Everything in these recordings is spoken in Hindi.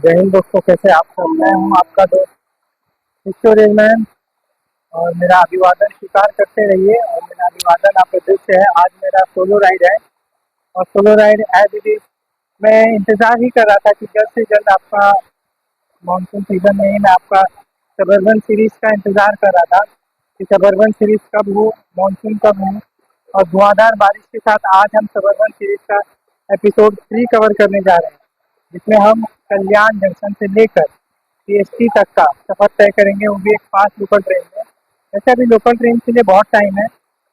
जय हिंद दोस्तों, कैसे आप सब। मैं हूँ आपका दोस्त स्टोरेज मैन। और मेरा अभिवादन स्वीकार करते रहिए। और मेरा अभिवादन आपके दिल से है। आज मेरा सोलो राइड है। और solo ride as it is मैं इंतज़ार ही कर रहा था कि जल्द से जल्द आपका मानसून सीजन में ही मैं आपका सबरबन सीरीज का इंतज़ार कर रहा था कि सबरबन सीरीज कब हो, मानसून कब हो। और धुआंधार बारिश के साथ आज हम सबरबन सीरीज का एपिसोड 3 कवर करने जा रहे हैं, जिसमें हम कल्याण जंक्शन से लेकर सीएसटी तक का सफ़र तय करेंगे, वो भी एक फास्ट लोकल ट्रेन में। वैसे अभी लोकल ट्रेन के लिए बहुत टाइम है।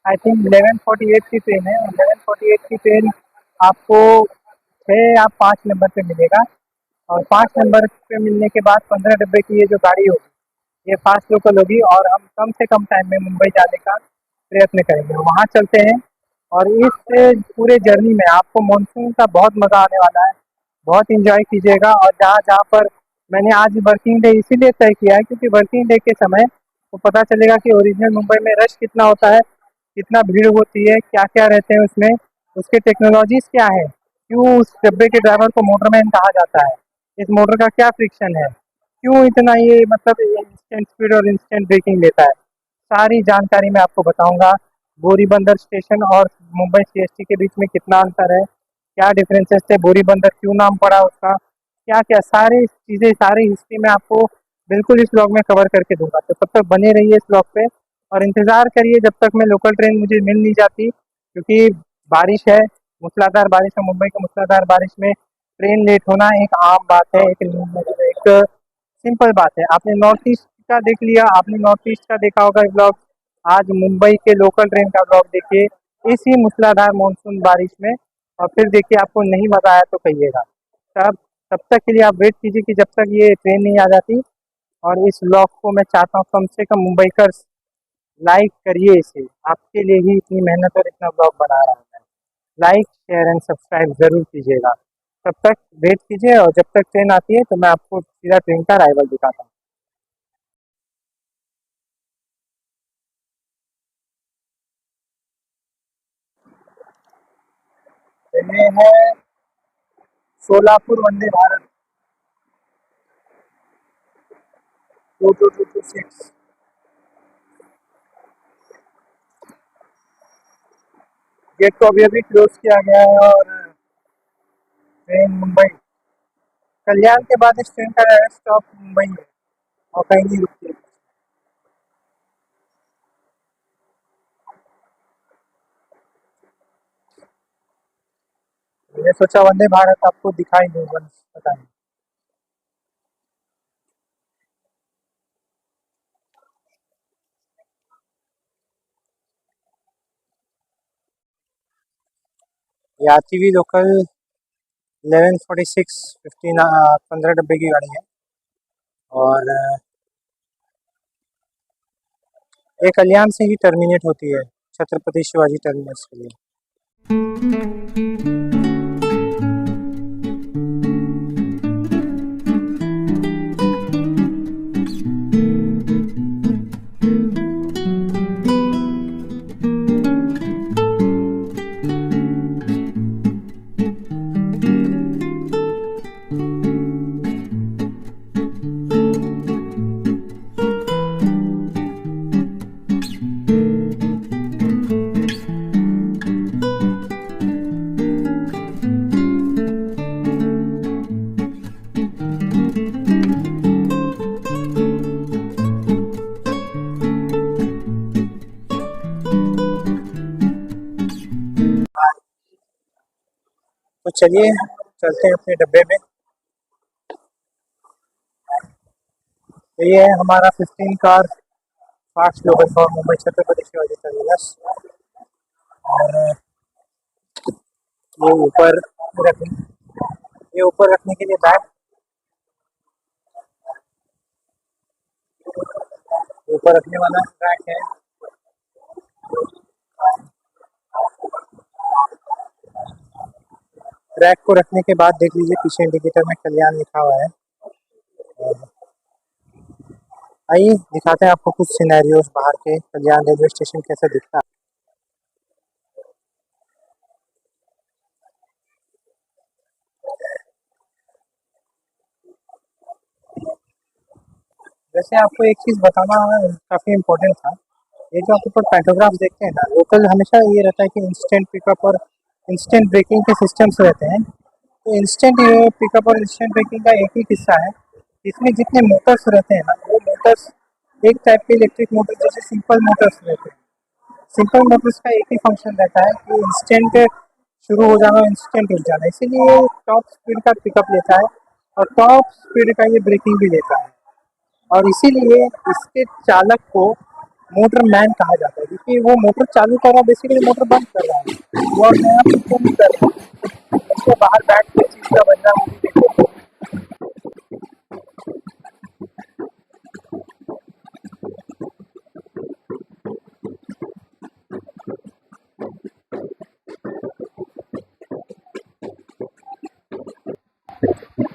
आई थिंक 11:48 की ट्रेन है। 11:48 की ट्रेन आपको 6 या 5 नंबर पे मिलेगा। और 5 नंबर पे मिलने के बाद 15 डब्बे की ये जो गाड़ी होगी, ये फास्ट लोकल होगी और हम कम से कम टाइम में मुंबई जाने का प्रयत्न करेंगे। वहाँ चलते हैं। और इस पूरे जर्नी में आपको मानसून का बहुत मज़ा आने वाला है। बहुत इंजॉय कीजिएगा। और जहाँ जहाँ पर मैंने आज वर्किंग डे इसीलिए तय किया है क्योंकि वर्किंग डे के समय तो पता चलेगा कि ओरिजिनल मुंबई में रश कितना होता है, कितना भीड़ होती है, क्या क्या रहते हैं उसमें, उसके टेक्नोलॉजीज क्या है, क्यों उस डब्बे के ड्राइवर को मोटरमैन कहा जाता है, इस मोटर का क्या फ्रिक्शन है, क्यों इतना ये मतलब इंस्टेंट स्पीड और इंस्टेंट ब्रेकिंग लेता है। सारी जानकारी मैं आपको बताऊंगा। बोरी बंदर स्टेशन और मुंबई सीएसटी के बीच में कितना अंतर है, क्या डिफरेंसेस थे, बोरी बंदर क्यों नाम पड़ा उसका, क्या क्या सारी चीज़ें, सारी हिस्ट्री मैं आपको बिल्कुल इस ब्लॉग में कवर करके दूंगा। तो तब तक बने रहिए इस ब्लॉग पे और इंतज़ार करिए जब तक मैं लोकल ट्रेन मुझे मिल नहीं जाती, क्योंकि बारिश है, मूसलाधार बारिश है। मुंबई की मूसलाधार बारिश में ट्रेन लेट होना एक आम बात है, एक सिंपल बात है। आपने नॉर्थ ईस्ट का देख लिया, आपने नॉर्थ ईस्ट का देखा होगा ब्लॉग। आज मुंबई के लोकल ट्रेन का ब्लॉग देखिए इसी मूसलाधार मानसून बारिश में। और फिर देखिए आपको नहीं मजा आया तो कहिएगा। तब तब तक के लिए आप वेट कीजिए कि जब तक ये ट्रेन नहीं आ जाती। और इस ब्लॉग को मैं चाहता हूँ कम से कम मुंबईकर लाइक करिए इसे। आपके लिए ही इतनी मेहनत और इतना ब्लॉग बना रहा हूँ मैं। लाइक शेयर एंड सब्सक्राइब जरूर कीजिएगा। तब तक वेट कीजिए और जब तक ट्रेन आती है तो मैं आपको सीधा ट्रेन का अराइवल दिखाता हूँ। ये है सोलापुर वंदे भारत 2226। गेट को अभी अभी क्लोज किया गया है। और ट्रेन मुंबई कल्याण के बाद इस ट्रेन का डायरेक्ट स्टॉप मुंबई है और कहीं नहीं रुकती। मैंने सोचा वंदे भारत आपको दिखाई दूँ, बस बताइए। ये आती हुई लोकल 11:46 15 15 डब्बे की गाड़ी है। और ये कल्याण से ही टर्मिनेट होती है छत्रपति शिवाजी टर्मिनस के लिए। तो चलिए चलते हैं अपने डब्बे में। तो ये है हमारा 15 car fast local for Mumbai Chhatrapati Shivaji terminus. और ये ऊपर रखने ये ऊपर रखने के लिए बैग, ऊपर रखने वाला रैक है। रैक को रखने के बाद देख लीजिए पीछे इंडिकेटर में कल्याण लिखा हुआ है। और आइए दिखाते हैं आपको कुछ सिनेरियोस बाहर के, कल्याण रेलवे स्टेशन कैसा दिखता है। वैसे आपको एक चीज़ बताना काफ़ी इम्पोर्टेंट था। ये जो आप ऊपर पैंटोग्राफ देखते हैं ना, लोकल हमेशा ये रहता है कि इंस्टेंट पिकअप और इंस्टेंट ब्रेकिंग के सिस्टम्स रहते हैं। तो इंस्टेंट पिकअप और इंस्टेंट ब्रेकिंग का एक ही किस्सा है। इसमें जितने मोटर्स रहते हैं ना, वो मोटर्स एक टाइप के इलेक्ट्रिक मोटर जैसे सिंपल मोटर्स रहते हैं। सिंपल मोटर्स का एक ही फंक्शन रहता है कि इंस्टेंट शुरू हो जाना, इंस्टेंट रुक जाना। इसीलिए टॉप स्पीड का पिकअप लेता है और टॉप स्पीड का ये ब्रेकिंग भी लेता है। और इसीलिए इसके चालक को मोटर मैन कहा जाता है, क्योंकि वो मोटर चालू कर रहा है, बेसिकली मोटर बंद कर रहा है, वो और नया कुछ नहीं कर रहा है। उसके बाहर बैठ के चीज का बनना मूवी देखो।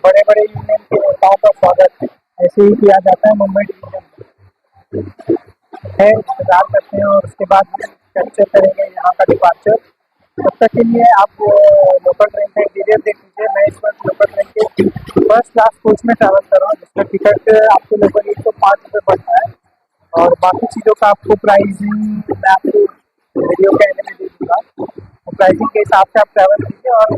बड़े बड़े यूनियन के नेताओं का स्वागत ऐसे ही किया जाता है मुंबई डिवीजन है, इंतजार करते हैं और उसके बाद कैप्चर करेंगे यहाँ का डिपार्चर। तब तक के लिए आप लोकल ट्रेन का इंटीरियर देख लीजिए। मैं इस वक्त लोकल ट्रेन के फर्स्ट क्लास कोच में ट्रैवल कर रहा हूँ, जिसका टिकट आपको लगभग 105 रुपये पड़ता है। और बाकी चीज़ों का आपको प्राइसिंग मैं आपको वीडियो के एंड में दे दूँगा। तो प्राइसिंग के हिसाब से आप ट्रैवल कीजिए और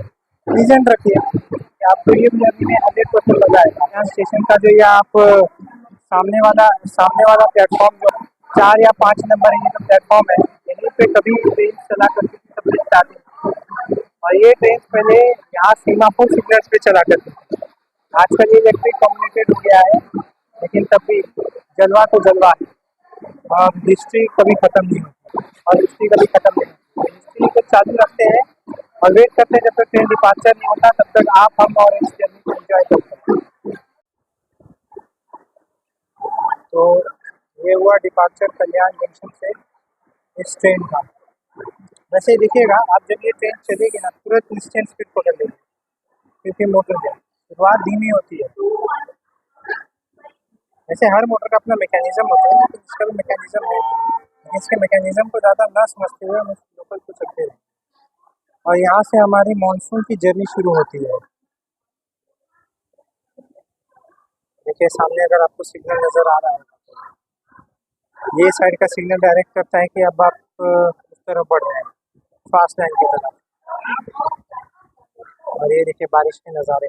विजन रखिए कि आपको ये जर्नी में 100% मजा आएगा। यहाँ स्टेशन का जो ये आप सामने वाला प्लेटफॉर्म जो 4 या 5 नंबर ये जो प्लेटफॉर्म है, यहीं पे कभी ट्रेन चला करती थी सबसे स्टार्टिंग। और ये ट्रेन पहले यहाँ सीमापुर सिग्नल्स पे चला करती थी। आजकल ये इलेक्ट्रिक कम्युनिकेट हो गया है, लेकिन तब भी जलवा तो जलवा है। और हिस्ट्री कभी खत्म नहीं होती और हिस्ट्री कभी खत्म नहीं होती। हिस्ट्री को चालू रखते हैं और वेट करते हैं जब तक ट्रेन डिपार्चर नहीं होता, तब तक आप हम और इस जर्नी को एंजॉय कर सकते हैं। तो ये हुआ डिपार्चर कल्याण जंक्शन से इस ट्रेन का। वैसे देखिएगा, आप जब ये ट्रेन चलेगी ना, तुरंत इंस्टेंट स्पीड पकड़ लेगी, क्योंकि मोटर जो शुरुआत धीमी होती है। वैसे हर मोटर का अपना मैकेनिज्म होता है, लेकिन इसका भी मैकेनिज्म है, लेकिन इसके मैकेनिज्म को ज़्यादा ना समझते हुए हम इस लोकल को चलते हैं। और यहाँ से हमारी मानसून की जर्नी शुरू होती है। देखिए सामने अगर आपको सिग्नल नज़र आ रहा है, ये साइड का सिग्नल डायरेक्ट करता है कि अब आप उस तरफ बढ़ रहे हैं, फास्ट लाइन की तरफ। और ये देखिए बारिश के नज़ारे।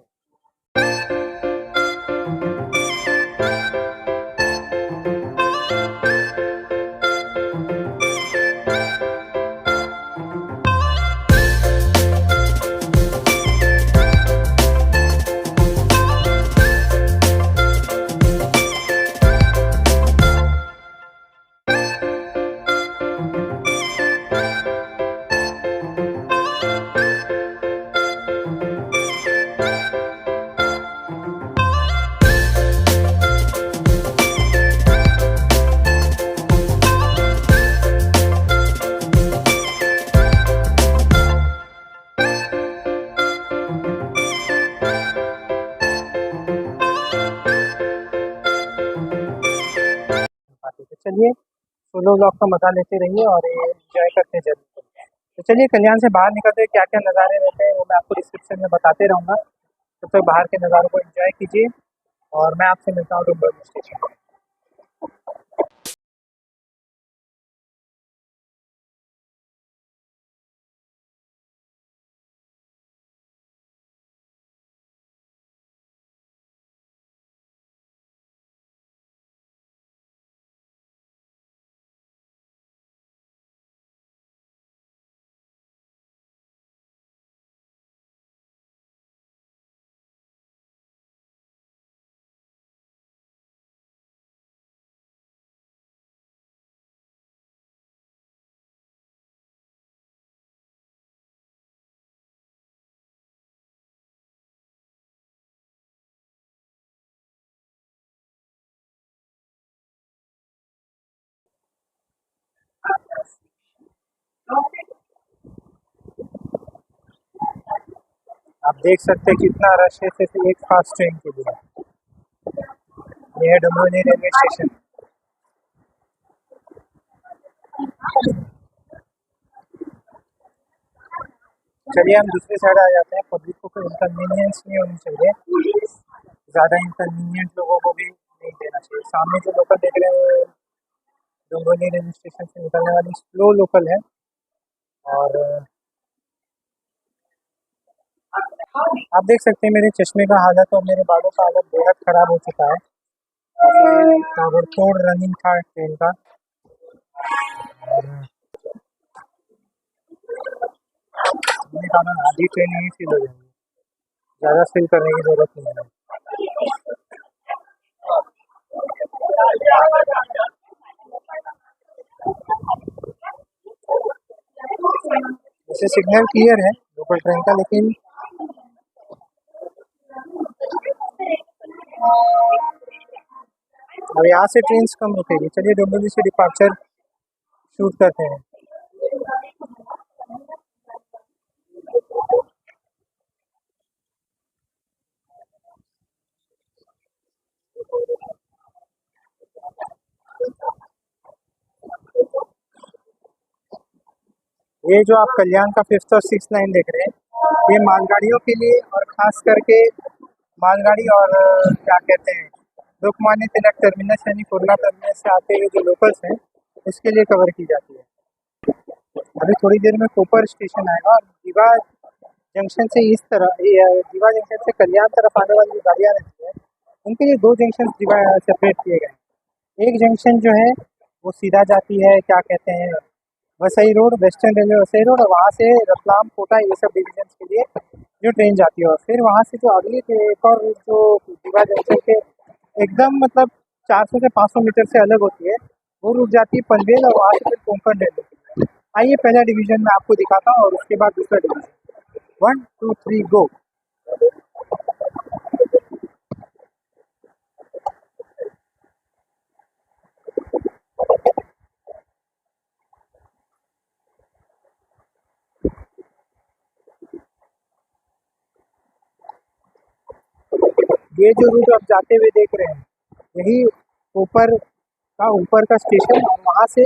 तो चलिए सोलो ब्लॉग का मजा लेते रहिए और ये एंजॉय करते जरूर को। तो चलिए कल्याण से बाहर निकलते क्या क्या नज़ारे रहते हैं वो मैं आपको डिस्क्रिप्शन में बताते रहूँगा। तब तक बाहर के नज़ारों को एंजॉय कीजिए और मैं आपसे मिलता हूँ डुमरनी स्टेशन पर। आप देख सकते हैं कितना रश है सिर्फ एक फास्ट ट्रेन के लिए। ये है डुमरनी रेलवे स्टेशन। चलिए हम दूसरी साइड आ जाते हैं। पब्लिक को कोई इनकन्वीनियंस नहीं होनी चाहिए, ज़्यादा इनकन्वीनियंट लोगों को भी नहीं देना चाहिए। सामने जो लोकल देख रहे हैं डोंबिवली रेलवे स्टेशन से निकलने वाली स्लो लोकल है। और आप देख सकते हैं मेरे चश्मे का हालत और मेरे बालों का हालत बेहद खराब हो चुका है। काफी ताबड़तोड़ रनिंग था ट्रेन का। और मैंने कहा ना आधी ट्रेन यही फील हो जाएगी, ज़्यादा फील करने की जरूरत नहीं है। वैसे सिग्नल क्लियर है लोकल ट्रेन का, लेकिन अब यहाँ से ट्रेन कम रुकेगी। चलिए डोंबिवली से डिपार्चर शूट करते हैं। ये जो आप कल्याण का 5th और 6th लाइन देख रहे हैं, ये मालगाड़ियों के लिए और ख़ास करके मालगाड़ी और क्या कहते हैं लोकमान्य तिलक टर्मिनस यानी कुर्ला टर्मिनस से आते हुए जो लोकल्स हैं उसके लिए कवर की जाती है। अभी थोड़ी देर में कोपर स्टेशन आएगा और दीवा जंक्शन से इस तरह दीवा जंक्शन से कल्याण तरफ आने वाली जो गाड़ियाँ रहती है उनके लिए 2 जंक्शन सेपरेट किए गए। एक जंक्शन जो है वो सीधा जाती है क्या कहते हैं Vasai road, western railway Vasai road, और वहाँ से रतलाम कोटा ये सब डिवीजन के लिए जो ट्रेन जाती है। और फिर वहाँ से जो अगली एक और जो दीवा जंक्शन के एकदम मतलब 400 से 500 मीटर से अलग होती है, वो रुक जाती है पनवेल और वहाँ से फिर कोंकण रेलवे। आइए पहला डिवीजन मैं आपको दिखाता हूँ और उसके बाद दूसरा डिवीजन। 1 2 3 गो। ये जो रूट आप जाते हुए देख रहे हैं यही ऊपर का स्टेशन, और वहाँ से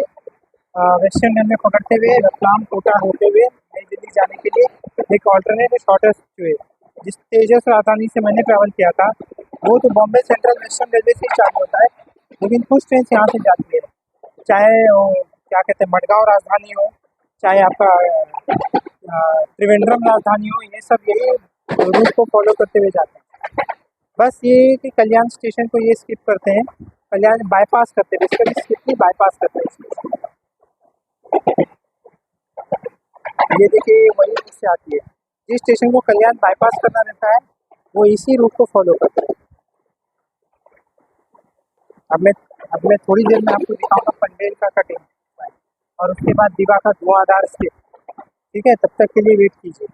वेस्टर्न रेलवे पकड़ते हुए रतलाम कोटा होते हुए नई दिल्ली जाने के लिए एक ऑल्टरनेट शॉर्टेस्ट वे जिस तेजस राजधानी से मैंने ट्रैवल किया था वो तो बॉम्बे सेंट्रल वेस्टर्न रेलवे से ही चालू होता है, लेकिन कुछ ट्रेन यहाँ से जाती है, चाहे क्या कहते हैं मडगांव राजधानी हो, चाहे आपका त्रिवेंद्रम राजधानी हो, ये सब यही रूट को फॉलो करते हुए जाते हैं। बस ये कि कल्याण स्टेशन को ये स्किप करते हैं, कल्याण बाईपास करते हैं, बेसिकली स्किप नहीं बाईपास करते हैं। ये देखिए वही इससे आती है, जिस स्टेशन को कल्याण बाईपास करना रहता है वो इसी रूट को फॉलो करता है। अब मैं थोड़ी देर में आपको दिखाऊंगा पनवेल का कटिंग और उसके बाद दीवा का धुआंधार स्किप। ठीक है, तब तक के लिए वेट कीजिए।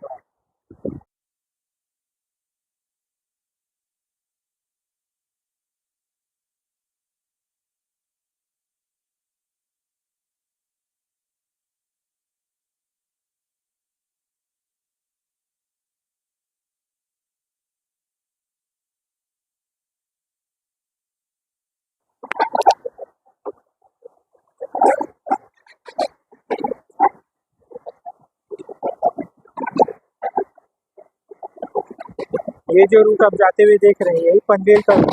ये जो रूट आप जाते हुए देख रहे हैं यही पनवेल का रूट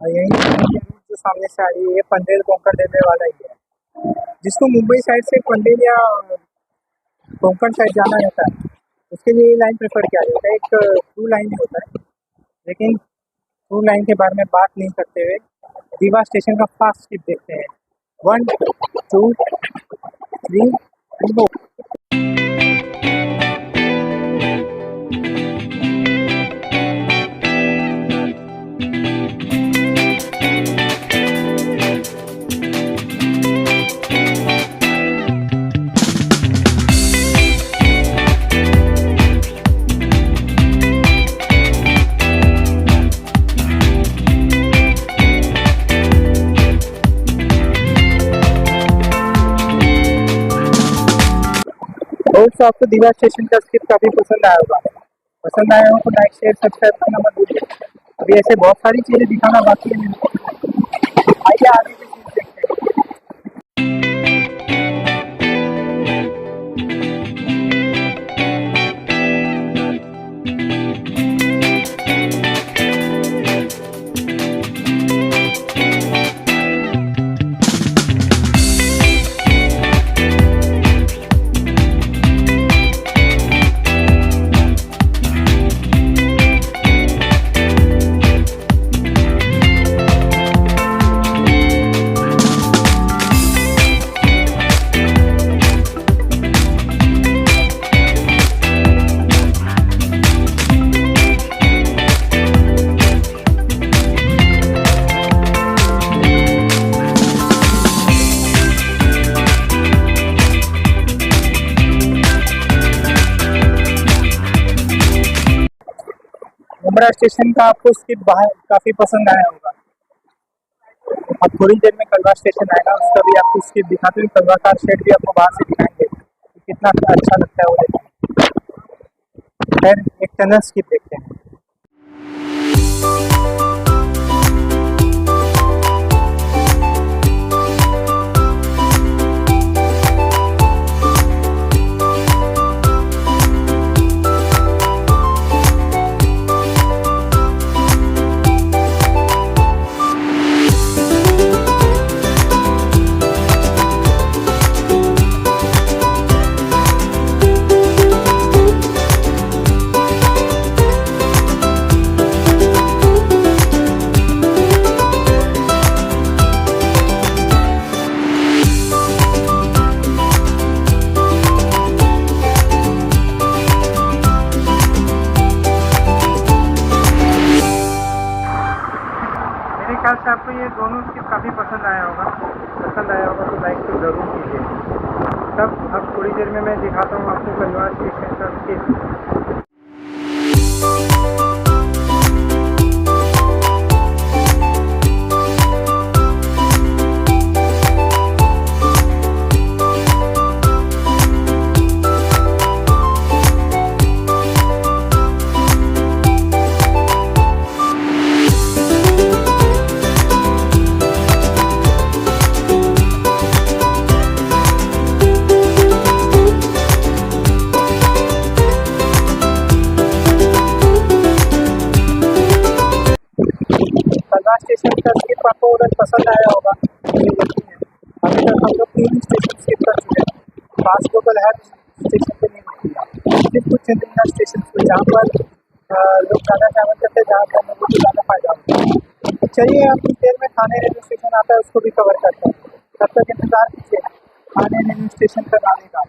और यही रूट जो सामने से आ रही है ये पनवेल कोंकण रेलवे वाला ही है। जिसको मुंबई साइड से पनवेल या कोंकण साइड जाना रहता है उसके लिए ये लाइन प्रेफर किया जाता है। एक थ्रू लाइन होता है, लेकिन थ्रू लाइन के बारे में बात नहीं करते हुए दीवा स्टेशन का फास्ट स्किप देखते हैं। 1 2 3 गो। तो आपको दीवा स्टेशन का स्किप काफ़ी पसंद आया होगा। पसंद आया हो तो लाइक शेयर सब्सक्राइब करना मत भूलिए। अभी ऐसे बहुत सारी चीज़ें दिखाना बाकी है। आइए आगे की चीज़ देखते हैं। छपरा स्टेशन का आपको स्किप बाहर काफ़ी पसंद आया होगा। अब थोड़ी देर में कलवा स्टेशन आएगा, उसका भी आपको स्किप दिखाते हैं। कलवा का शेड भी आपको बाहर से दिखाएंगे कि कितना अच्छा लगता है वो देखने। खैर एक टनल स्किप देखते हैं। ख्याल से आपको ये दोनों स्किप काफ़ी पसंद आया होगा तो लाइक तो ज़रूर कीजिए। तब अब थोड़ी देर में मैं दिखाता हूँ आपको कलवा स्टेशन का स्किप। कलवा स्टेशन का स्किप आपको अगर पसंद आया होगा अभी तक हम लोग 3 स्टेशन स्किप कर चुके हैं। फास्ट लोकल हर स्टेशन पे नहीं रुकती, सिर्फ कुछ चंद्रिका स्टेशन पे जहाँ पर लोग ज़्यादा ट्रैवल करते हैं, जहाँ पर लोगों को ज़्यादा फायदा होता है। तो चलिए अब कुछ देर में थाने रेलवे स्टेशन आता है, उसको भी कवर करते हैं। तब तक इंतज़ार कीजिए थाने रेलवे स्टेशन पर आने का।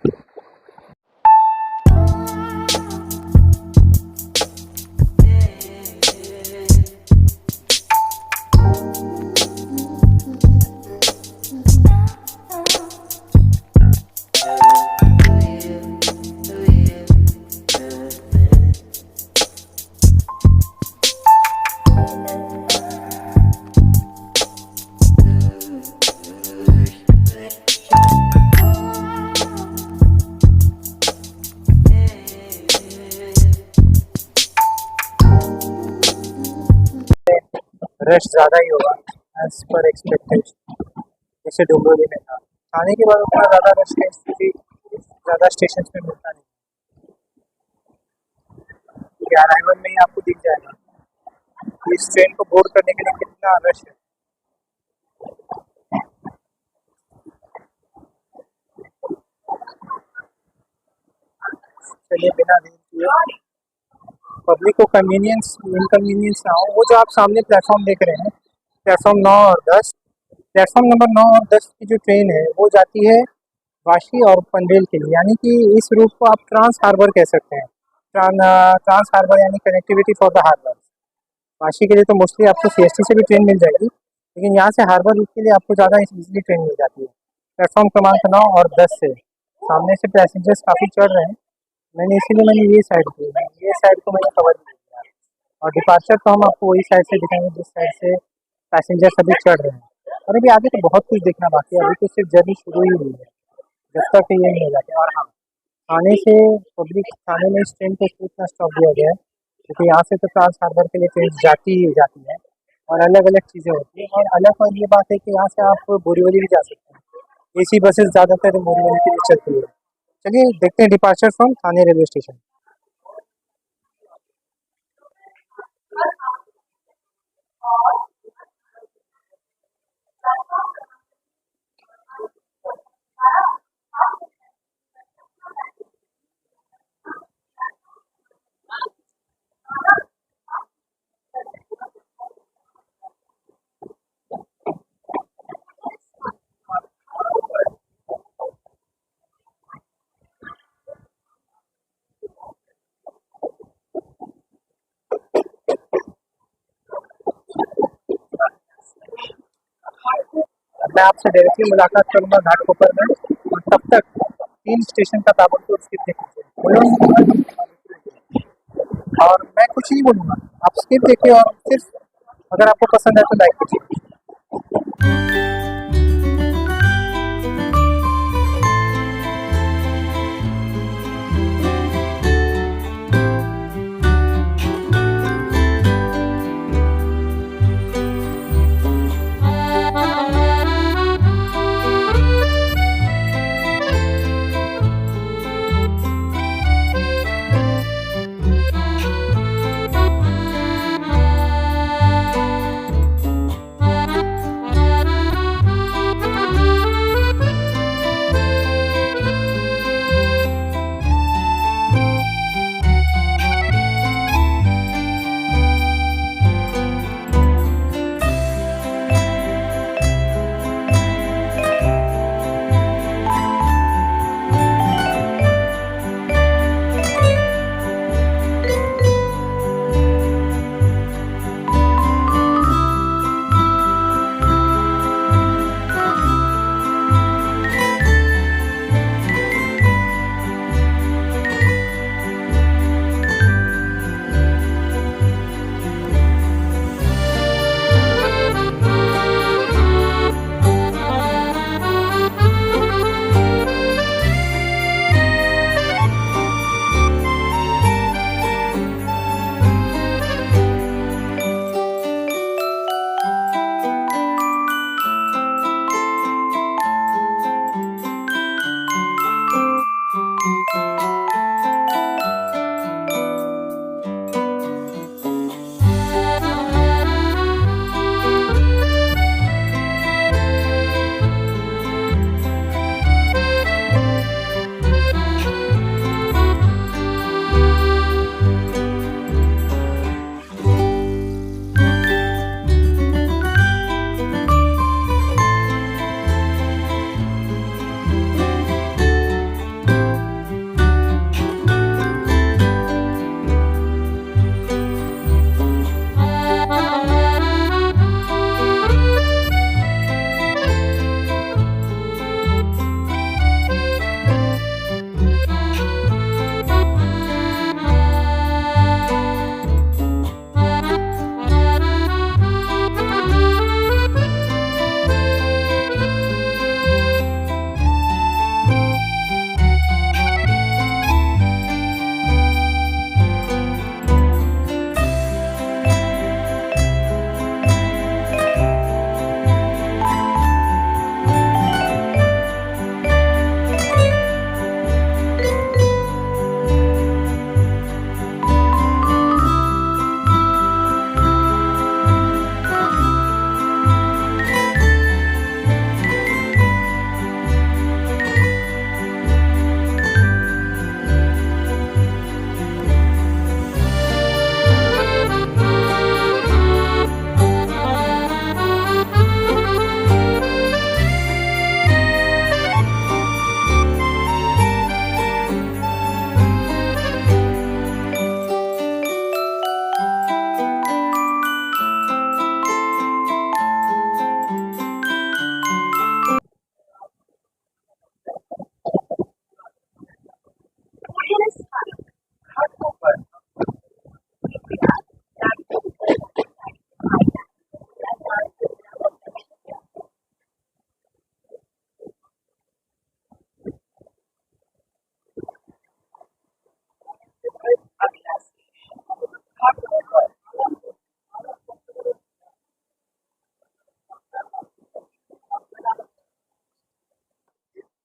रश ज़्यादा ही होगा एज पर एक्सपेक्टेशन, जैसे डोंबिवली में था। आने के बाद उतना ज़्यादा रश है क्योंकि ज़्यादा स्टेशन पे मिलता नहीं, क्योंकि अराइवल में ही आपको दिख जाएगा इस ट्रेन को बोर्ड करने के लिए कितना रश है। चलिए बिना देर किए पब्लिक को इनकन्वीनियंस ना हो, वो जो आप सामने प्लेटफॉर्म देख रहे हैं, प्लेटफॉर्म 9 और 10, प्लेटफॉर्म नंबर 9 और 10 की जो ट्रेन है वो जाती है वाशी और पनवेल के लिए, यानी कि इस रूट को आप ट्रांस हार्बर कह सकते हैं। ट्रांस हार्बर यानी connectivity for the harbour. Vashi के लिए तो मोस्टली आपको सीएसटी से भी ट्रेन मिल जाएगी, लेकिन यहाँ से हार्बर रूट के लिए आपको ज़्यादा इजीली ट्रेन मिल जाती है। प्लेटफॉर्म क्रमांक 9 और 10 से सामने से पैसेंजर्स काफ़ी चढ़ रहे हैं, मैंने ये साइड को मैंने कवर नहीं किया, और डिपार्चर तो हम आपको वही साइड से दिखाएंगे जिस साइड से पैसेंजर्स अभी चढ़ रहे हैं। और अभी आगे तो बहुत कुछ देखना बाकी है, अभी तो सिर्फ जर्नी शुरू ही हुई है, जब तक ये नहीं हो जाते। और हाँ, थाने से पब्लिक थाने में इस ट्रेन को इतना स्टॉप दिया गया है क्योंकि यहाँ से तो ट्रांस हार्बर के लिए ट्रेन जाती है और अलग अलग चीज़ें होती हैं। और अलग और ये बात है कि यहाँ से आप बोरीवली भी जा सकते हैं, एसी बसेस ज़्यादातर बोरीवली के लिए चलती है। चलिए देखते हैं departure from Thane railway station. मैं आपसे डायरेक्टली मुलाकात करूंगा घाटकोपर में, और तब तक 3 स्टेशन का ताबड़तोड़ स्किप देखिए। और मैं कुछ नहीं बोलूँगा, आप स्किप देखिए और सिर्फ अगर आपको पसंद है तो लाइक कीजिए।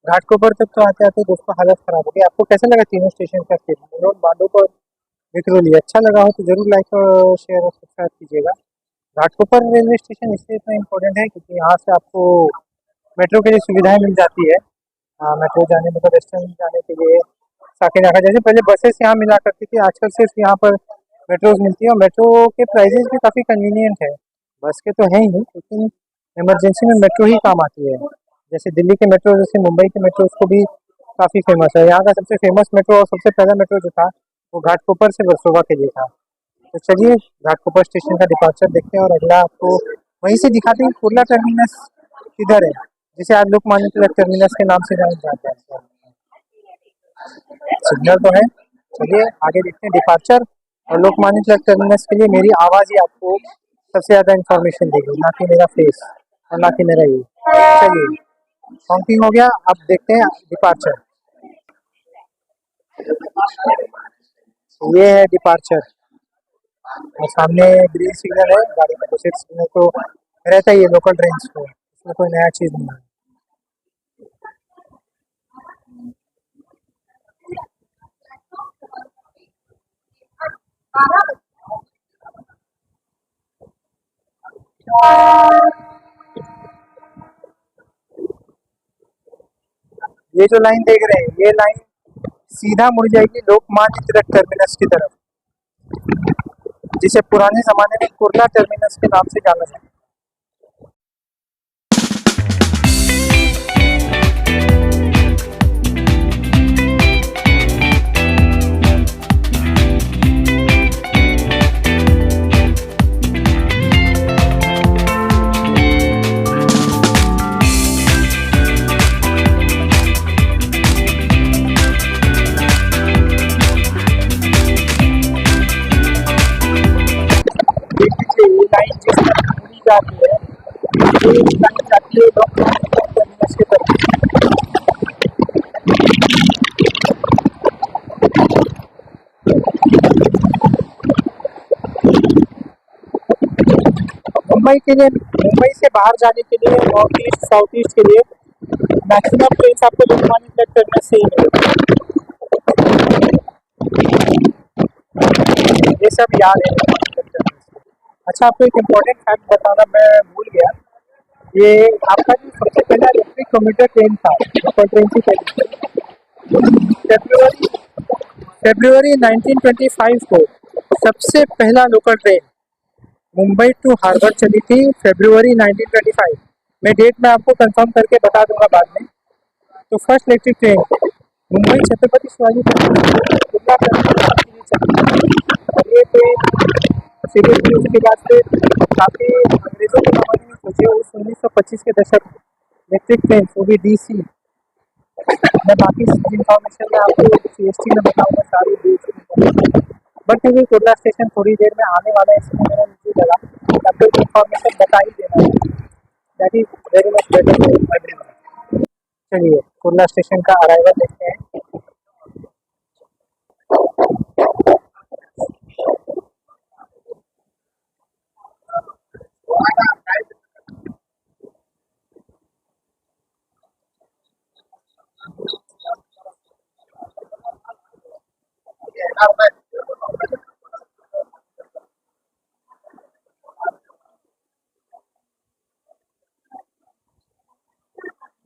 घाटकोपर तक तो आते आते दोस्तों हालत खराब हो गई। आपको कैसा लगा तीनों स्टेशन का एक्सपीरियंस? बांदोपुर और विक्रोली अच्छा लगा हो तो जरूर लाइक शेयर और सब्सक्राइब कीजिएगा। घाटकोपर रेलवे स्टेशन इसलिए इतना इम्पोर्टेंट है क्योंकि यहाँ से आपको मेट्रो के लिए सुविधाएं मिल जाती है। मेट्रो जाने मतलब वेस्टर्न जाने के लिए साकेनाका जैसे पहले बसेस यहाँ मिला करती थी, आजकल सिर्फ यहाँ पर मेट्रोज मिलती है और मेट्रो के प्राइजेस भी काफ़ी कन्वीनियंट है। बस के तो है ही लेकिन इमरजेंसी में मेट्रो ही काम आती है। जैसे दिल्ली के मेट्रो, जैसे मुंबई के मेट्रो उसको भी काफ़ी फेमस है। यहाँ का सबसे फेमस मेट्रो और सबसे पहला मेट्रो जो था वो घाटकोपर से वर्सोवा के लिए था। तो चलिए घाटकोपर स्टेशन का डिपार्चर देखते हैं और अगला आपको वहीं से दिखाते हैं कुर्ला टर्मिनस किधर है, जिसे आज लोकमान्य तिलक टर्मिनस के नाम से जाना जाता है। सिग्नल तो है, चलिए आगे देखते हैं डिपार्चर और लोकमान्य तिलक टर्मिनस के लिए मेरी आवाज़ ही आपको सबसे ज़्यादा इन्फॉर्मेशन देगी, ना कि मेरा फेस और ना कि मेरा ये। चलिए, हॉकिंग हो गया, अब देखते हैं डिपार्चर। ये है डिपार्चर और सामने ग्रीन सिग्नल है, गाड़ी में दूसरे सिग्नल तो रहता ही है लोकल ट्रेन को, इसमें कोई नया चीज़ नहीं है। ये जो लाइन देख रहे हैं, ये लाइन सीधा मुड़ जाएगी लोकमान्य तिलक टर्मिनस की तरफ, जिसे पुराने जमाने में कुर्ला टर्मिनस के नाम से जाना जाता है। देखिए ये लाइन जिस तरह मुड़ी जाती है, ये लाइन जाती है लोकमान्य तिलक टर्मिनस की तरफ। मुंबई के लिए, मुंबई से बाहर जाने के लिए नॉर्थ ईस्ट साउथ ईस्ट के लिए मैक्सिमम ट्रेन आपको लोकमान्य तिलक टर्मिनस से ही मिलेगी। ये सब याद है लोकमान्य तिलक टर्मिनस। अच्छा, आपको एक इम्पोर्टेंट फैक्ट बताना मैं भूल गया। ये आपका जो सबसे पहला इलेक्ट्रिक कम्यूटर ट्रेन था, लोकल ट्रेन से पहले, फरवरी फरवरी 1925 को सबसे पहला local train Mumbai to harbour चली थी, फरवरी 1925 में। डेट मैं आपको कंफर्म करके बता दूंगा बाद में। तो first electric train Mumbai Chhatrapati Shivaji और ये ट्रेन सीरियसली उसके बाद से काफ़ी अंग्रेजों के ज़माने में सोचे, उस 1925 के दशक इलेक्ट्रिक ट्रेन वो भी डीसी। मैं बाकी इन्फॉर्मेशन में आपको सीएसटी में बताऊंगा सारी डीसी, बट क्योंकि कुर्ला स्टेशन थोड़ी देर में आने वाला है, इसलिए मेरा मुझे लगा आपको इन्फॉर्मेशन बता ही देना है। That is very much better for everyone. चलिए कुर्ला स्टेशन का अराइवल देखते हैं।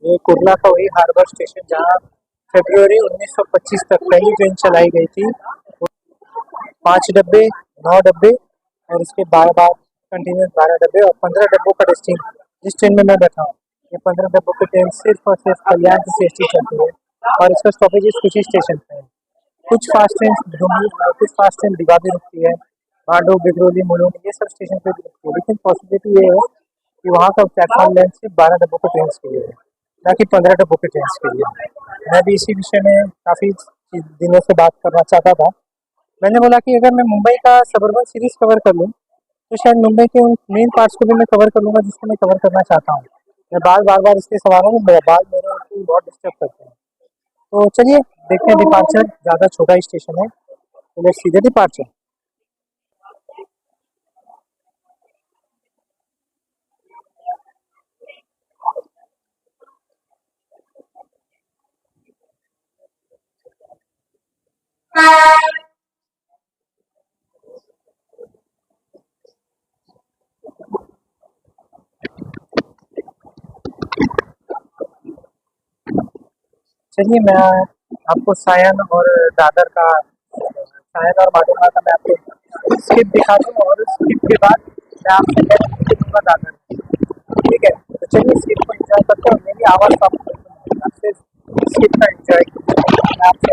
ये कुर्ला का वही हार्बर स्टेशन जहाँ फरवरी 1925 तक पहली ट्रेन चलाई गई थी। 5 डब्बे, 9 डब्बे और उसके बार बार कंटिन्यूस 12 डब्बे और 15 डब्बों का डेस्टिन। जिस ट्रेन में मैं बैठा हूँ, ये 15 डब्बों की ट्रेन सिर्फ और सिर्फ कल्याण से सीएसटी चलती है और इसका स्टॉपेजेस कुछ ही स्टेशन पे है। कुछ फास्ट ट्रेन कुछ फास्ट ट्रेन रीवा भी रुकती है, बांडो, बिगरोली, मुलुंड, ये सब स्टेशन पे भी रुकती है। लेकिन पॉसिबिलिटी ये है कि वहाँ का प्लेटफॉर्म लेंथ सिर्फ 12 डब्बों के ट्रेन के लिए है, ना कि 15 डब्बों के ट्रेन के लिए। मैं भी इसी विषय में काफ़ी दिनों से बात करना चाहता था। मैंने बोला कि अगर मैं मुंबई का सबर्बन सीरीज कवर कर लूँ तो शायद मुंबई के उन मेन पार्ट्स को भी मैं कवर कर लूँगा जिसको मैं कवर करना चाहता हूँ। मैं बार बार इसलिए सवाल हूँ, बाल मेरे को बहुत डिस्टर्ब करते हैं। तो चलिए देखते हैं डिपार्चर, ज़्यादा छोटा ही स्टेशन है तो लेट्स सी द डिपार्चर। चलिए मैं आपको सायन और दादर का, सायन और माडोना का मैं आपको स्किप दिखा दूँ और स्किप के बाद मैं आपसे दूंगा दादर। ठीक है, तो चलिए स्किप को एंजॉय करते हैं। मेरी आवाज़ तो आपको आपसे स्किप का एंजॉय मैं आपसे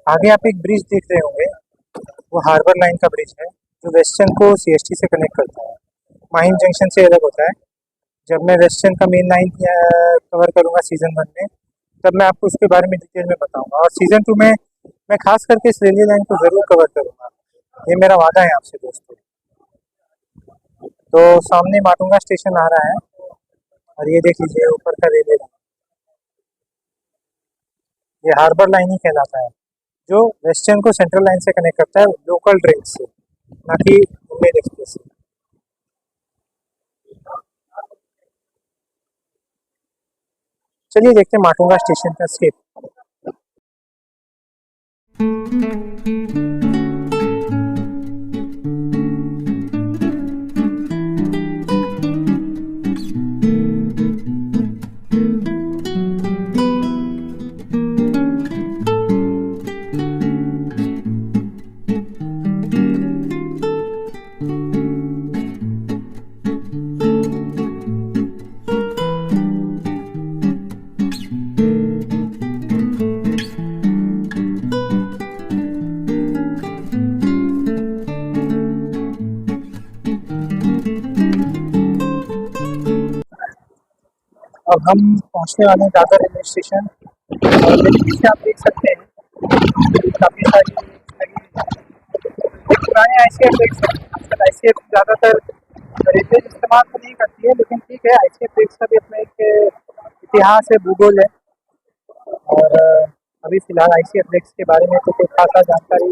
आगे आप एक ब्रिज देख रहे होंगे, वो हार्बर लाइन का ब्रिज है जो वेस्टर्न को सीएसटी से कनेक्ट करता है। माहिम जंक्शन से अलग होता है। जब मैं वेस्टर्न का मेन लाइन कवर करूंगा सीजन 1 में, तब मैं आपको उसके बारे में डिटेल में बताऊंगा। और सीजन 2 में मैं खास करके इस रेलवे लाइन को ज़रूर कवर करूंगा, ये मेरा वादा है आपसे दोस्तों। तो सामने माटुंगा स्टेशन आ रहा है और ये देख लीजिए ऊपर का रेलवे लाइन, ये हार्बर लाइन ही कहलाता है, जो वेस्टर्न को सेंट्रल लाइन से कनेक्ट करता है लोकल ट्रेन से, ना कि मुंबई एक्सप्रेस से। चलिए देखते हैं माटुंगा स्टेशन का स्केप। अब हम पहुंचने वाले हैं दादर रेलवे स्टेशन और मेरे पीछे आप देख सकते हैं काफ़ी सारी पुराने ICF ब्रेक्स हैं। आजकल ICF ज़्यादातर रेलवे इस्तेमाल तो नहीं करती है, लेकिन ठीक है, ICF ब्रेक्स का भी अपना एक इतिहास है, भूगोल है। और अभी फ़िलहाल ICF ब्रेक्स के बारे में तो कोई खासा जानकारी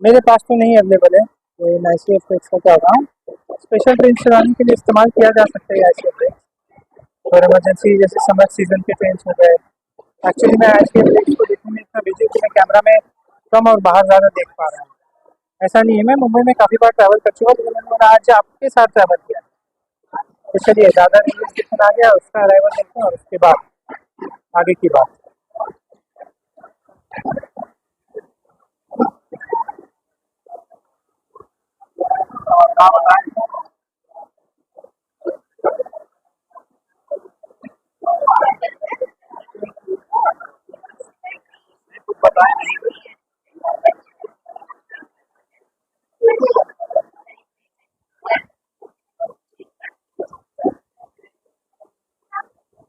मेरे पास तो नहीं अवेलेबल है। तो इन ICF ब्रेक्स का क्या होगा, स्पेशल ट्रेन चलाने के लिए इस्तेमाल किया जा सकता है ICF ब्रेक्स, और इमरजेंसी जैसे समर सीजन के ट्रेन हो गए। एक्चुअली मैं ICF ब्रेक्स को देखने में इतना बिजी हूँ कि मैं कैमरा में कम और बाहर ज़्यादा देख पा रहा हूँ। ऐसा नहीं है, मैं मुंबई में काफ़ी बार ट्रैवल कर चुका, लेकिन मैंने आज आपके साथ ट्रैवल किया। तो चलिए दादर रेलवे स्टेशन आ गया, उसका अराइवल देखते हैं और उसके बाद आगे की बात।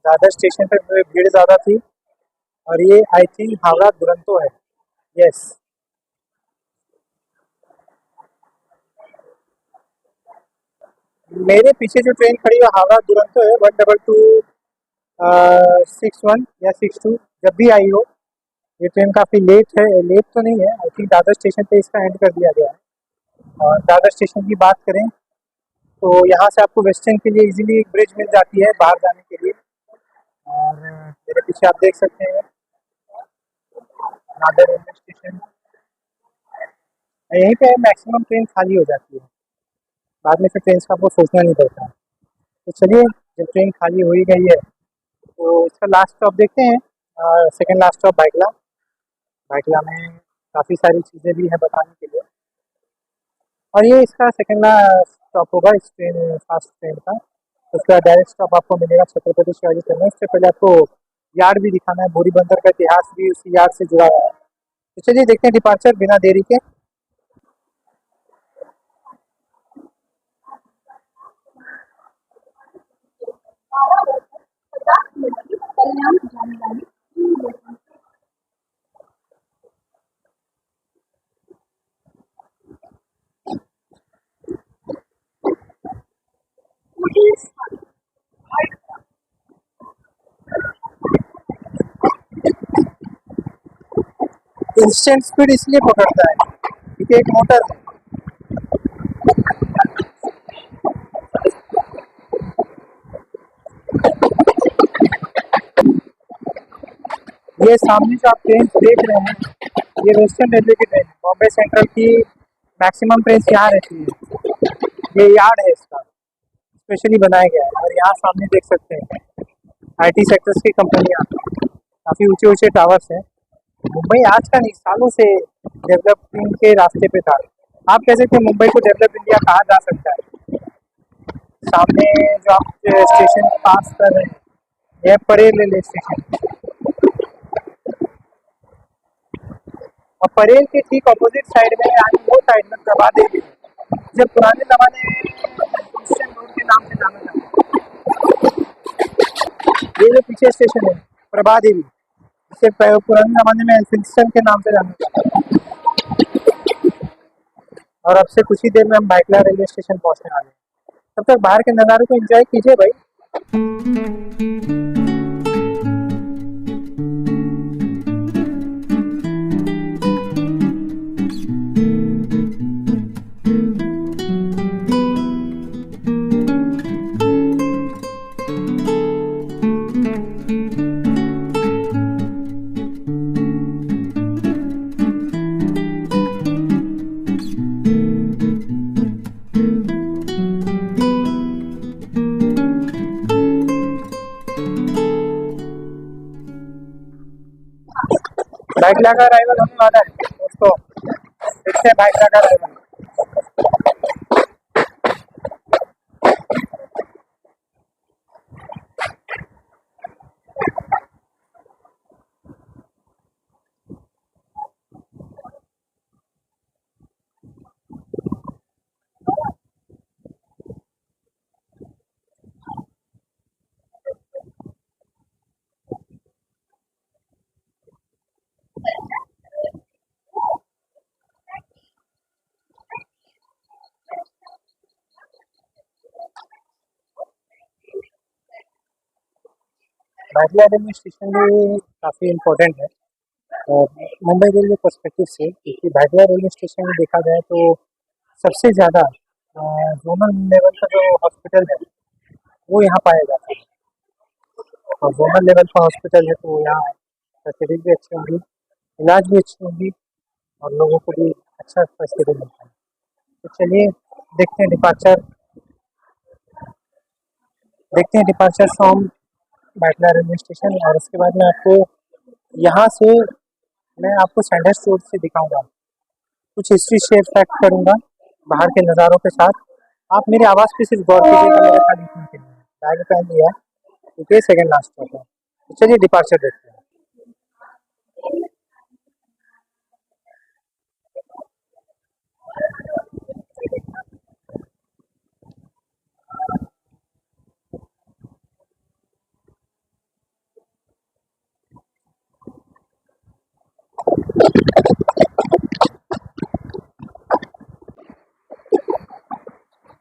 दादर स्टेशन पे भीड़ ज़्यादा थी और ये आई थिंक हावड़ा दुरंतो है। यस, मेरे पीछे जो ट्रेन खड़ी है हावड़ा दुरंतो है, 12261 या 62, जब भी आई हो। ये ट्रेन काफ़ी लेट है, लेट तो नहीं है, आई थिंक दादर स्टेशन पे इसका एंड कर दिया गया है। और दादर स्टेशन की बात करें तो यहाँ से आपको वेस्टर्न के लिए इजीली एक ब्रिज मिल जाती है बाहर जाने के लिए। और मेरे पीछे आप देख सकते हैं दादर रेलवे स्टेशन, यहीं पे मैक्सिमम ट्रेन खाली हो जाती है, बाद में फिर ट्रेन का आपको सोचना नहीं पड़ता। तो चलिए, जब ट्रेन खाली हो ही गई है तो इसका लास्ट स्टॉप देखते हैं। Second last stop Byculla. Byculla में काफ़ी सारी चीज़ें भी हैं बताने के लिए, और ये इसका सेकंड लास्ट स्टॉप होगा इस ट्रेन, फास्ट ट्रेन का। उसका डायरेक्ट स्टॉप आपको मिलेगा छत्रपति शिवाजी टर्मिनस। उससे पहले आपको यार्ड भी दिखाना है, बोरी बंदर का इतिहास भी उसी यार्ड से जुड़ा हुआ है। तो चलिए देखते हैं डिपार्चर बिना देरी के। इंस्टेंट स्पीड इसलिए पकड़ता है क्योंकि एक मोटर है। ये सामने जो आप ट्रेन देख रहे हैं, ये वेस्टर्न रेलवे की ट्रेन, बॉम्बे सेंट्रल की मैक्सिमम ट्रेन यहाँ रहती है। ये यार्ड है इसका, स्पेशली बनाया गया है। और यहाँ सामने देख सकते हैं IT सेक्टर्स की कंपनियाँ, काफ़ी ऊंचे ऊंचे टावर्स हैं। मुंबई आज का नहीं, सालों से डेवलपिंग के रास्ते पे था। आप कह सकते हैं मुंबई को डेवलप इंडिया कहा जा सकता है। सामने जो आप स्टेशन पास कर रहे हैं, यह परेल रेलवे स्टेशन। और परेल के ठीक अपोजिट साइड में यानी वो साइड में प्रभा देवी है। जब पुराने जमाने में क्रिश्चियन रोड के नाम से जाना जाता है। ये जो पीछे स्टेशन है प्रभा देवी, जिसे पुराने जमाने में क्रिश्चियन के नाम से जाना जाता है। और अब से कुछ ही देर में हम भाटला रेलवे स्टेशन पहुंचने वाले हैं। तब तक बाहर के नज़ारे को एंजॉय कीजिए भाई। भाटला का अराइवल होने वाला है दोस्तों, देखते हैं भाटला का अराइवल। भाटला रेलवे स्टेशन भी काफ़ी इम्पोर्टेंट है मुंबई रेलवे पर्सपेक्टिव से, क्योंकि भाटला रेलवे स्टेशन में देखा जाए तो सबसे ज़्यादा जोनल लेवल का जो हॉस्पिटल है वो यहाँ पाया जाता है। और जोनल लेवल का हॉस्पिटल है तो यहाँ फैसिलिटी भी अच्छी होंगी, इलाज भी अच्छी होंगी और लोगों को भी अच्छा फैसिलिटी मिलता है। तो चलिए देखते हैं departure from Bhadla railway station. और उसके बाद में आपको यहाँ से मैं आपको सैंडर्स रोड से दिखाऊंगा, कुछ हिस्ट्री शेयर फैक्ट करूंगा बाहर के नज़ारों के साथ। आप मेरी आवाज़ पे सिर्फ गौर कीजिएगा, मेरे खाली सुन के लिए बैग पहन लिया क्योंकि सेकेंड लास्ट स्टॉप है। तो चलिए डिपार्चर देखते हैं।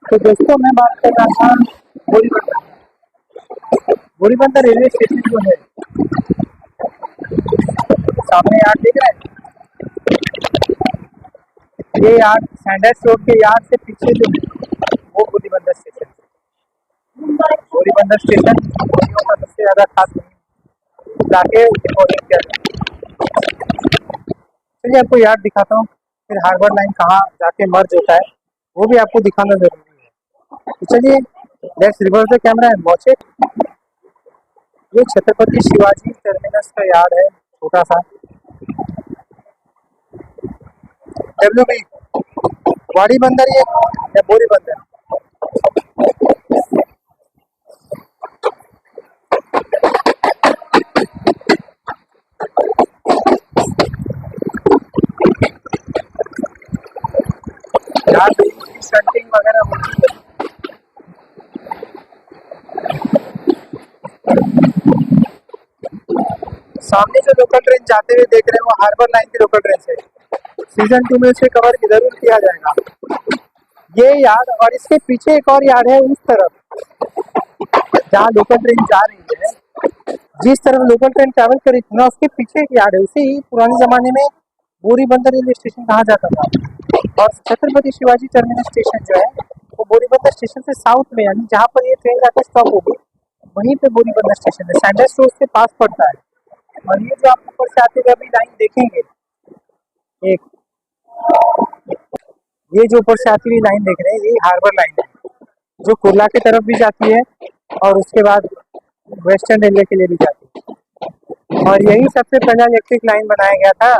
तो दोस्तों मैं बात कर रहा था बोरीबंदर रेलवे स्टेशन जो है, सामने यार्ड दिख रहा है, ये यार्ड सैंडर्स रोड के यार्ड से पीछे जो है वो बोरीबंदर स्टेशन है। बोरीबंदर स्टेशन बोरियों का सबसे ज़्यादा खास जाके रिपोर्टिंग किया जाए। चलिए आपको यार्ड दिखाता हूँ, फिर हार्बर लाइन कहाँ जाके मर्ज होता है वो भी आपको दिखाना जरूरी है। तो चलिए let's reverse the camera and watch it. ये छत्रपति शिवाजी टर्मिनस का यार्ड है, छोटा सा WB वाड़ी बंदर ये या बोरी बंदर। यहाँ पे शंटिंग वगैरह होती है। सामने जो लोकल ट्रेन जाते हुए देख रहे हैं वो हार्बर लाइन की लोकल ट्रेन से सीजन 2 में इसे कवर जरूर किया जाएगा। ये यार्ड और इसके पीछे एक और यार्ड है उस तरफ जहाँ लोकल ट्रेन जा रही है, जिस तरफ लोकल ट्रेन ट्रैवल कर रही थी ना उसके पीछे एक यार्ड है। उसे ही पुराने जमाने में बोरीबंदर रेलवे स्टेशन कहा जाता था। और छत्रपति शिवाजी टर्मिनस स्टेशन जो है वो बोरीबंदर स्टेशन से साउथ में, यानी जहाँ पर ये ट्रेन जाकर स्टॉप होगी वहीं पे बोरीबंदर स्टेशन है, सैंडर्स रोड से पास पड़ता है। और ये जो आप ऊपर से आते हुए अभी लाइन देखेंगे, एक ये जो ऊपर से आती हुई लाइन देख रहे हैं ये हार्बर लाइन है जो कुर्ला की तरफ भी जाती है और उसके बाद वेस्टर्न रेलवे के लिए भी जाती है। और यही सबसे पहला इलेक्ट्रिक लाइन बनाया गया था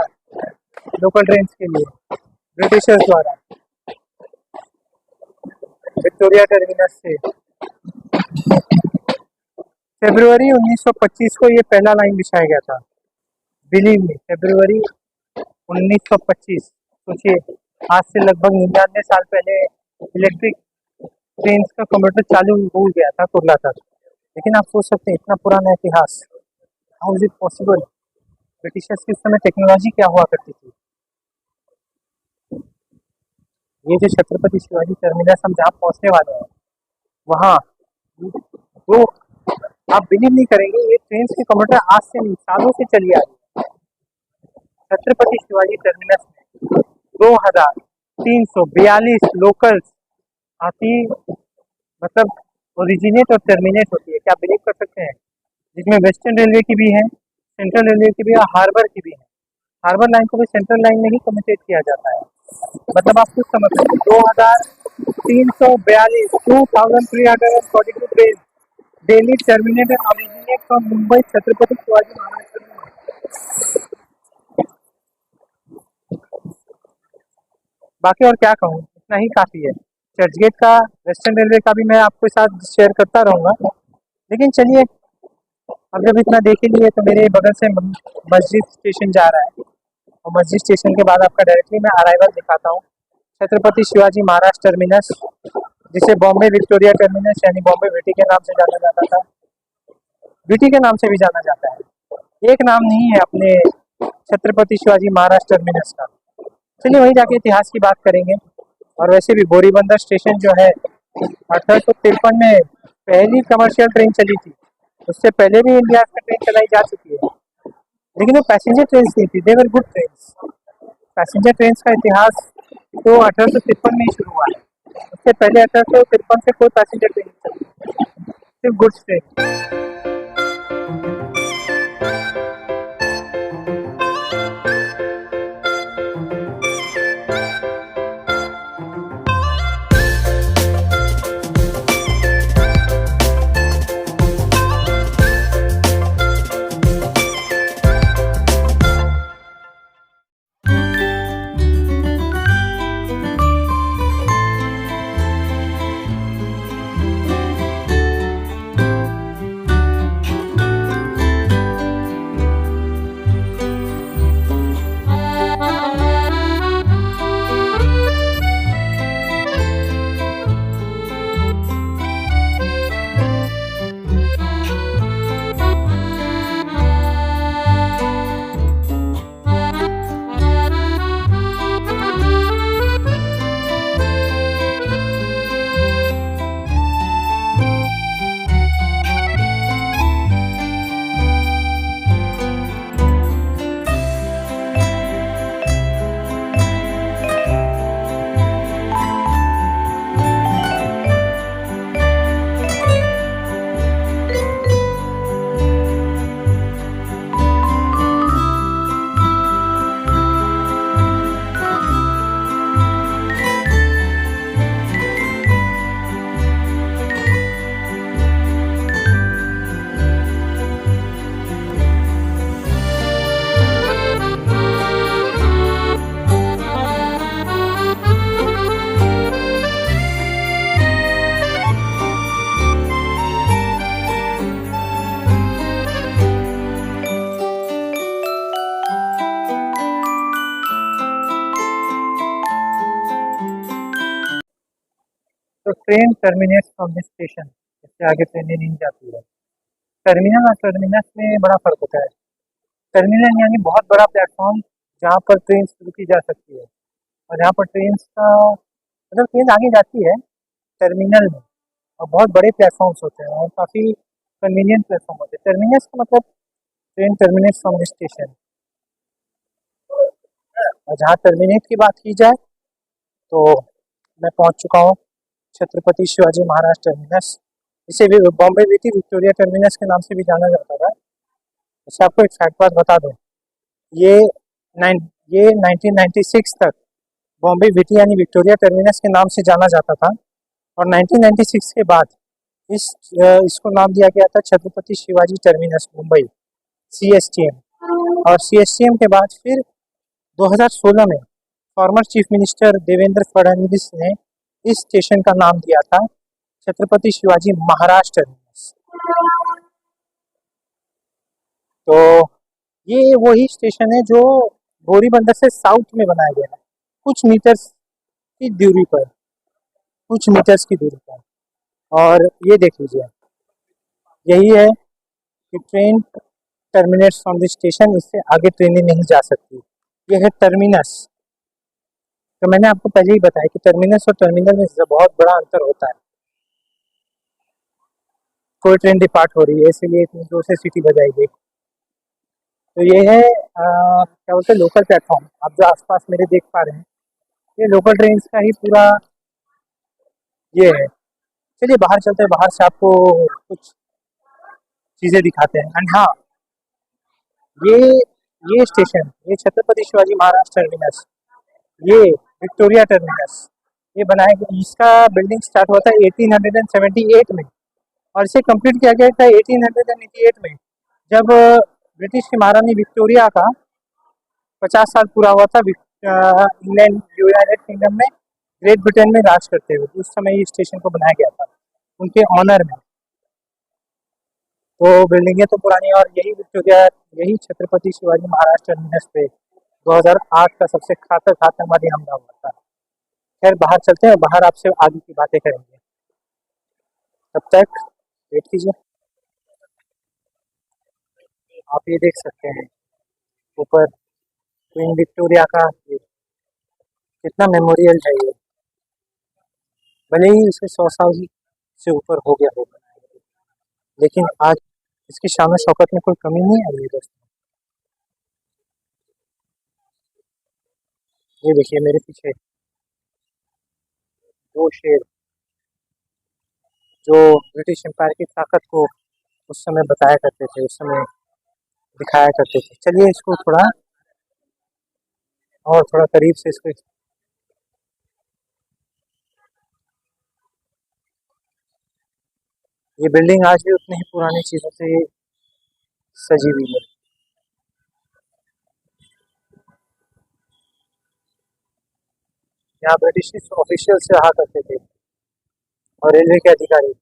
लोकल ट्रेन के लिए ब्रिटिशर्स द्वारा, विक्टोरिया टर्मिनस से। फरवरी 1925 को ये पहला लाइन बिछाया गया था। बिलीव मी, फरवरी 1925। सोचिए, आज से लगभग 99 साल पहले इलेक्ट्रिक ट्रेन का कंप्यूटर चालू हो गया था कुरला तक। लेकिन आप सोच सकते हैं, इतना पुराना इतिहास, how is it possible? Britishers के समय टेक्नोलॉजी क्या हुआ करती थी? ये जो छत्रपति शिवाजी टर्मिनस हम जहाँ पहुंचने वाले हैं, वहाँ वो, आप बिलीव नहीं करेंगे, ये ट्रेन की कंप्यूटर आज से नहीं, सालों से चली आ रही है। छत्रपति शिवाजी टर्मिनस में 2342 लोकल्स आती, मतलब ओरिजिनेट और टर्मिनेट होती है। क्या आप बिलीव कर सकते हैं? जिसमें वेस्टर्न रेलवे की भी है, सेंट्रल रेलवे की भी है, हार्बर की भी है। हार्बर लाइन को भी सेंट्रल लाइन में ही कम्यूटेट किया जाता है। मतलब आप कुछ समझ सकते हैं, 2342 2342 train daily terminate and originate from Mumbai Chhatrapati Shivaji Maharaj terminus. बाकी और क्या कहूँ, इतना ही काफ़ी है। चर्चगेट का, वेस्टर्न रेलवे का भी मैं आपके साथ शेयर करता रहूँगा। लेकिन चलिए, अब जब इतना देख ही लिए तो मेरे बगल से मस्जिद स्टेशन जा रहा है, और मस्जिद स्टेशन के बाद आपका डायरेक्टली मैं अराइवल दिखाता हूँ, छत्रपति शिवाजी महाराज टर्मिनस, जिसे बॉम्बे विक्टोरिया टर्मिनस यानी बॉम्बे वीटी के नाम से जाना जाता था, वीटी के नाम से भी जाना जाता है। एक नाम नहीं है अपने छत्रपति शिवाजी महाराज टर्मिनस का। चलिए वहीं जाके इतिहास की बात करेंगे। और वैसे भी बोरीबंदर स्टेशन जो है, 1853 में पहली कमर्शियल ट्रेन चली थी। उससे पहले भी इंडिया में ट्रेन चलाई जा चुकी है, लेकिन वो पैसेंजर ट्रेन नहीं थी, they were good train. Passenger train का इतिहास तो 1853 में ही शुरू हुआ है। उससे पहले 1853 से कोई पैसेंजर ट्रेन नहीं चली, सिर्फ गुड्स ट्रेन। तो train terminates from this station, इससे आगे ट्रेनें नहीं जाती है। टर्मिनल और टर्मिनस में बड़ा फर्क होता है। टर्मिनल यानी बहुत बड़ा प्लेटफॉर्म जहाँ पर ट्रेन रुकी जा सकती है, और जहाँ पर ट्रेन का मतलब ट्रेन आगे जाती है टर्मिनल में, और बहुत बड़े प्लेटफॉर्म्स होते हैं और काफ़ी कन्वीनियंट प्लेटफॉर्म होते हैं। टर्मिनस का मतलब train terminates from this station. और जहाँ टर्मिनेट की बात की जाए तो मैं पहुँच चुका हूँ छत्रपति शिवाजी महाराज टर्मिनस। इसे भी बॉम्बे वीटी विक्टोरिया टर्मिनस के नाम से भी जाना जाता था। अच्छा, आपको एक फैक्ट बात बता दूँ, ये 1996 तक बॉम्बे वीटी यानी विक्टोरिया टर्मिनस के नाम से जाना जाता था, और 1996 के बाद इसको नाम दिया गया था छत्रपति शिवाजी टर्मिनस मुंबई, CSTM। और CSTM के बाद फिर 2016 में former chief minister Devendra Fadnavis ने इस स्टेशन का नाम दिया था छत्रपति शिवाजी महाराज टर्मिनस। तो ये वही स्टेशन है जो बोरी बंदर से साउथ में बनाया गया है, कुछ मीटर्स की दूरी पर, कुछ मीटर्स की दूरी पर। और ये देख लीजिए, यही है कि train terminates from the station, इससे आगे ट्रेनें नहीं जा सकती। ये है टर्मिनस। तो मैंने आपको पहले ही बताया कि टर्मिनस और टर्मिनल में बहुत बड़ा अंतर होता है। कोई ट्रेन डिपार्ट हो रही है इसीलिए इतनी जोर से सीटी बजाई गई। तो ये है क्या बोलते हैं, लोकल प्लेटफॉर्म। आप जो आसपास मेरे देख पा रहे हैं, ये लोकल ट्रेन का ही पूरा ये है। चलिए बाहर चलते हैं, बाहर से आपको कुछ चीज़ें दिखाते हैं। एंड हाँ, ये ये स्टेशन, ये छत्रपति शिवाजी महाराज टर्मिनस, ये विक्टोरिया टर्मिनस, ये बनाया गया, इसका बिल्डिंग स्टार्ट हुआ था 1878 में और इसे कंप्लीट किया गया था 1888 में, जब ब्रिटिश की महारानी विक्टोरिया का 50 साल पूरा हुआ था इंग्लैंड यूनाइटेड किंगडम में ग्रेट ब्रिटेन में राज करते हुए। उस समय ये स्टेशन को बनाया गया था उनके ऑनर में। तो बिल्डिंगें तो पुरानी, और यही विक्टोरिया, यही छत्रपति शिवाजी महाराज टर्मिनस पे 2008 का सबसे घातक आतंकवादी हमला हुआ था। खैर बाहर चलते हैं, बाहर आपसे आगे की बातें करेंगे, तब तक वेट कीजिए। आप ये देख सकते हैं ऊपर क्वीन विक्टोरिया का कितना मेमोरियल है ये। भले ही इसे 100 साल से ऊपर हो गया होगा, लेकिन आज इसकी शान शौकत में कोई कमी नहीं आई है दोस्तों। ये देखिए मेरे पीछे दो शेर, जो ब्रिटिश एम्पायर की ताकत को उस समय बताया करते थे, उस समय दिखाया करते थे। चलिए इसको थोड़ा और थोड़ा करीब से इसको, ये बिल्डिंग आज भी उतनी ही पुरानी चीज़ों से सजी हुई है। यहाँ ब्रिटिश ऑफिशियल्स रहा करते थे और रेलवे के अधिकारी।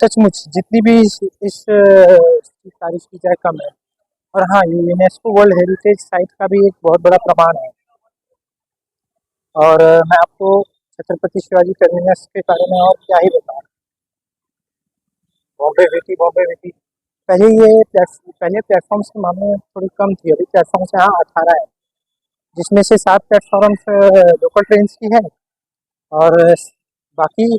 सचमुच जितनी भी की तारीफ की जाए कम है। और हाँ, ये यूनेस्को वर्ल्ड हेरिटेज साइट का भी एक बहुत बड़ा प्रमाण है। और मैं आपको छत्रपति शिवाजी टर्मिनस के बारे में और क्या ही बताऊँ। बॉम्बे विटी पहले प्लेटफॉर्म्स के मामले में थोड़ी कम थी, अभी प्लेटफॉर्म्स यहाँ 18 है, जिसमें से 7 प्लेटफॉर्म्स लोकल ट्रेन की है और बाकी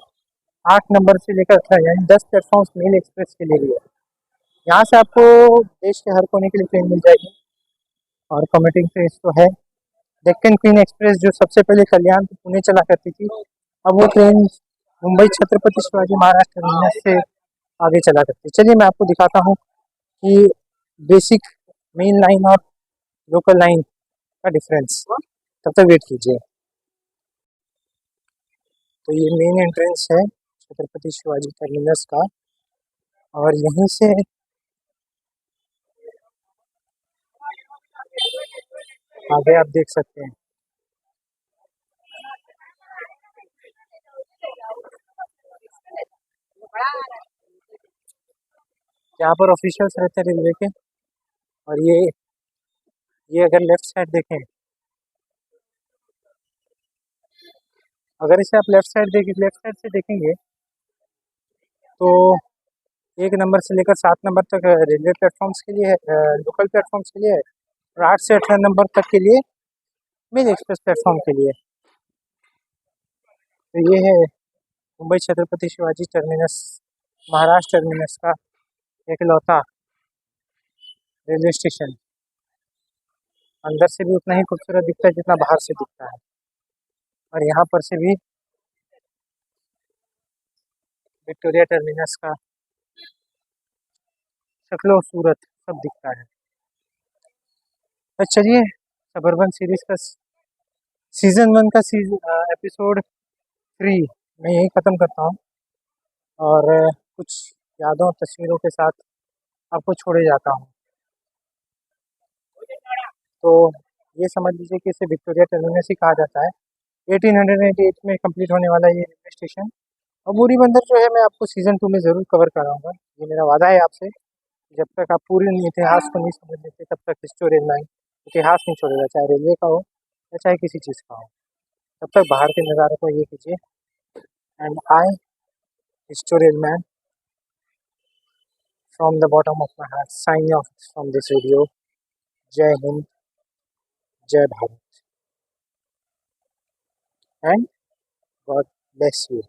8 नंबर से लेकर 18 यानी 10 प्लेटफॉर्म्स मेल एक्सप्रेस के लिए भी है। यहाँ से आपको देश के हर कोने के लिए ट्रेन मिल जाएगी और कम्यूटिंग ट्रेन तो है। डेक्कन क्वीन एक्सप्रेस जो सबसे पहले कल्याण से पुणे चला करती थी, अब वो ट्रेन मुंबई छत्रपति शिवाजी महाराज टर्मिनस से आगे चला करती है। चलिए मैं आपको दिखाता हूँ कि बेसिक मेन लाइन और लोकल लाइन का डिफरेंस। तब तक वेट कीजिए। तो ये मेन एंट्रेंस है छत्रपति शिवाजी टर्मिनस का, और यहीं से आगे आप देख सकते हैं। यहाँ पर ऑफिशियल्स रहते हैं रेलवे के। और ये अगर लेफ्ट साइड देखें, अगर इसे आप लेफ्ट साइड से देखेंगे तो 1 नंबर से लेकर 7 नंबर तक रेलवे प्लेटफॉर्म्स के लिए है, लोकल प्लेटफॉर्म्स के लिए है, और 8 से 18 नंबर तक के लिए मेल एक्सप्रेस प्लेटफॉर्म के लिए। तो ये है मुंबई छत्रपति शिवाजी टर्मिनस, महाराष्ट्र टर्मिनस का एकलौता रेलवे स्टेशन। अंदर से भी उतना ही खूबसूरत दिखता है जितना बाहर से दिखता है, और यहाँ पर से भी विक्टोरिया टर्मिनस का शक्लो सूरत सब दिखता है। तो चलिए सबर्बन सीरीज का सीजन 1 का एपिसोड 3 मैं यही ख़त्म करता हूँ, और कुछ यादों तस्वीरों के साथ आपको छोड़े जाता हूँ। तो ये समझ लीजिए कि इसे विक्टोरिया टर्मिनस ही कहा जाता है। 1888 में कंप्लीट होने वाला ये रेलवे स्टेशन। और बूरी बंदर जो है मैं आपको सीज़न 2 में ज़रूर कवर कराऊँगा, ये मेरा वादा है आपसे। जब तक आप पूरे इतिहास को नहीं समझ लेते तब तक हिस्टोरियन लाइन इतिहास नहीं छोड़ेगा, चाहे रेलवे का हो या चाहे किसी चीज़ का हो। तब तक बाहर के नज़ारों को ये कीजिए। And I, historian man, from the bottom of my heart, sign off from this video. जय हिंद, जय Bharat, and God bless you.